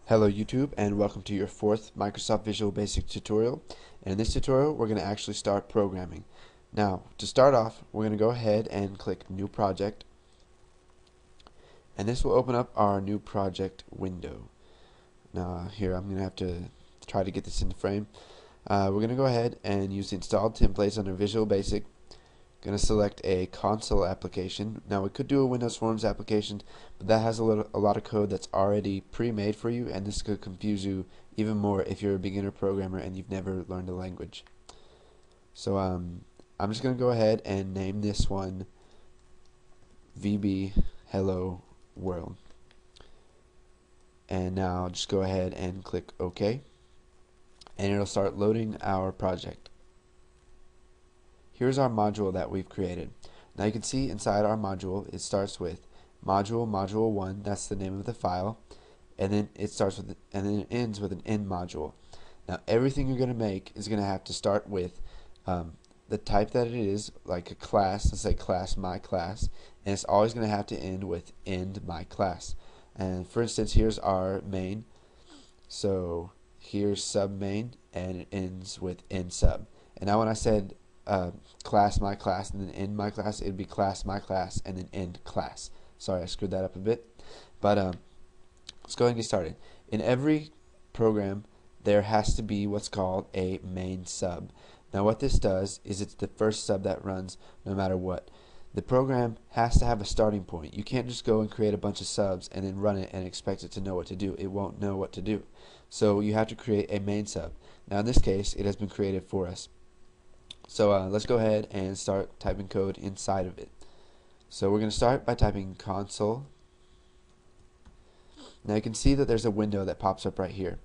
Hello YouTube, and welcome to your fourth Microsoft Visual Basic tutorial. And in this tutorial we're going to actually start programming. Now to start off, we're going to go ahead and click New Project, and this will open up our new project window. Now here I'm going to have to try to get this into frame. We're going to go ahead and use the installed templates under Visual Basic. Going to select a console application. Now we could do a Windows Forms application, but that has a lot of code that's already pre-made for you, and this could confuse you even more if you're a beginner programmer and you've never learned a language. So I'm just going to go ahead and name this one VB Hello World, and now just go ahead and click OK, and it'll start loading our project. Here's our module that we've created. Now you can see inside our module it starts with module 1, that's the name of the file, and then it ends with an end module. Now everything you're going to make is going to have to start with the type that it is, like a class. Let's say class my class, and it's always going to have to end with end my class. And for instance, here's our main, so here's sub main, and it ends with end sub. And now when I said class my class and then end my class, it'd be class my class and then end class. Sorry, I screwed that up a bit, but let's go ahead and get started. In every program there has to be what's called a main sub. Now what this does is it's the first sub that runs no matter what. The program has to have a starting point. You can't just go and create a bunch of subs and then run it and expect it to know what to do. It won't know what to do. So you have to create a main sub. Now in this case it has been created for us. So let's go ahead and start typing code inside of it. So we're going to start by typing console. Now you can see that there's a window that pops up right here.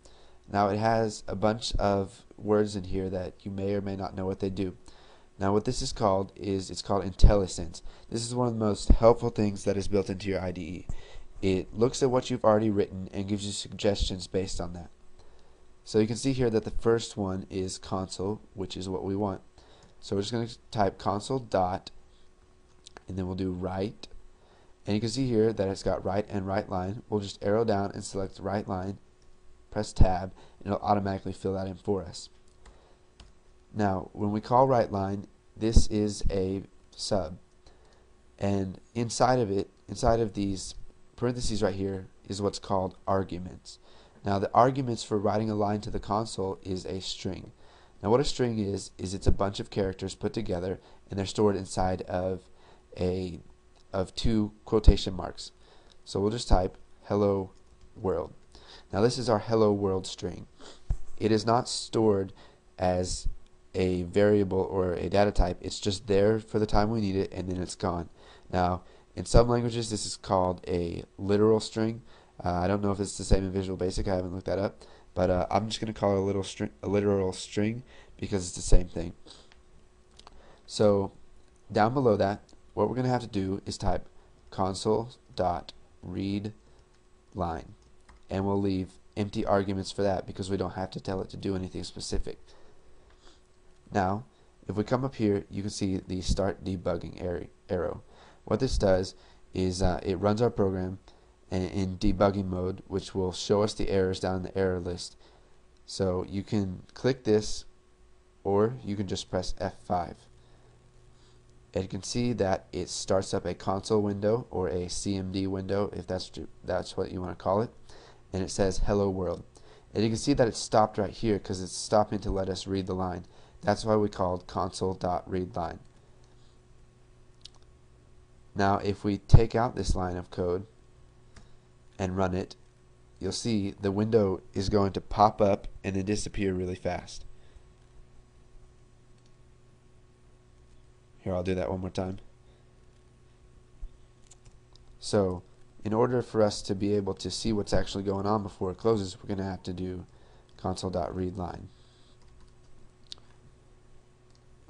Now it has a bunch of words in here that you may or may not know what they do. Now what this is called it's called IntelliSense. This is one of the most helpful things that is built into your IDE. It looks at what you've already written and gives you suggestions based on that. So you can see here that the first one is console, which is what we want. So we're just going to type console dot, and then we'll do right, and you can see here that it's got right and right line. We'll just arrow down and select right line, press tab, and it'll automatically fill that in for us. Now when we call right line, this is a sub, and inside of it, inside of these parentheses right here, is what's called arguments. Now the arguments for writing a line to the console is a string. Now what a string is it's a bunch of characters put together, and they're stored inside of two quotation marks. So we'll just type hello world. Now this is our hello world string. It is not stored as a variable or a data type. It's just there for the time we need it, and then it's gone. Now in some languages this is called a literal string. I don't know if it's the same in Visual Basic. I haven't looked that up. But I'm just going to call it a literal string because it's the same thing. So down below that, what we're going to have to do is type console.readLine, and we'll leave empty arguments for that because we don't have to tell it to do anything specific. Now if we come up here, you can see the start debugging arrow. What this does is it runs our program in debugging mode, which will show us the errors down in the error list. So you can click this, or you can just press F5, and you can see that it starts up a console window, or a CMD window if that's what you want to call it, and it says hello world. And you can see that it's stopped right here because it's stopping to let us read the line. That's why we called console.readLine. Now if we take out this line of code and run it, you'll see the window is going to pop up and then disappear really fast. Here, I'll do that one more time. So in order for us to be able to see what's actually going on before it closes, we're going to have to do console.readLine.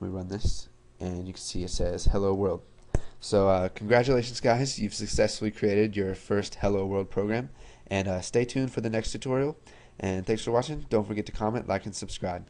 We run this, and you can see it says hello world. So congratulations guys, you've successfully created your first Hello World program, and stay tuned for the next tutorial, and thanks for watching. Don't forget to comment, like, and subscribe.